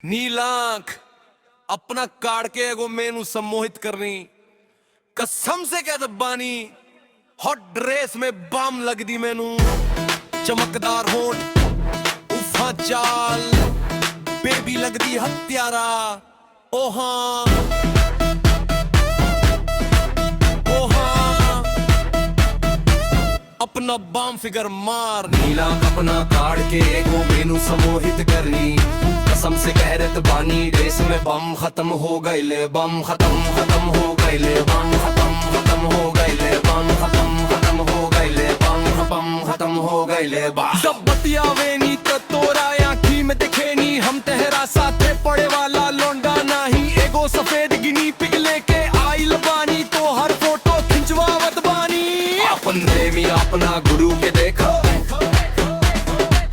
नीलांख अपना काड़ के एगो मेनू सम्मोहित करनी कसम से कह दबानी हॉट ड्रेस में बम लग दी मैनू चमकदार होंठ उफा चाल बेबी लग दी हत्यारा ओ हाँ अपना बम फिगर मार नीलांख अपना काड़ के एगो मेनू सम्मोहित करनी कसम से कहरत बानी रेस में बम खत्म हो गए बम खत्म हो गए बम खत्म हो गए बम खत्म हो गए बम खत्म हो गए बा जब बतियावे नी तो तोरा आँखी में दिखे नी हम तेहरा साथे पड़े वाला लोंडा नहीं एगो सफेद गिनी पिग लेके आइल बानी तो हर फोटो खिंचवावत बानी अपन प्रेमी अपना गुरु के देखा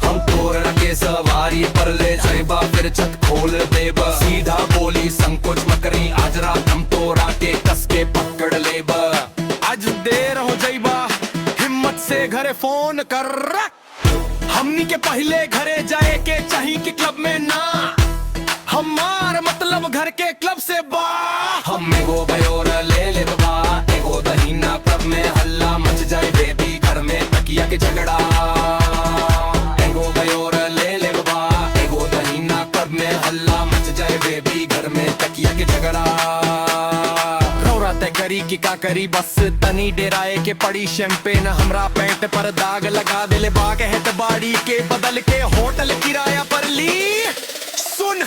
हम तोरा के सवारी पर ले जाइबा फिर छत खोल देबा सीधा बोली संकोच मकरी आज रात हम तोरा के कस के पकड़ लेबा आज देर हो जाइबा हिम्मत से घरे फोन कर हमनी के पहले घरे जाए के चाहिए कि क्लब में ना हमार मतलब घर के क्लब से बा हम एगो बयोर ले ले बा एगो दहीना क्लब में हल्ला मच जाए बेबी घर में तकिया के झगड़ा एगो बयोर ले ले बा एगो दहीना क्लब में हल्ला मच जाए बेबी घर में तकिया के झगड़ा रौरा तय करी कि का करी बस तनी डेराए के पड़ी शैंपेन हमरा पैंट पर दाग लगा दिले बा कहत बाड़ी के बदल के होटल किराया पर ली सुन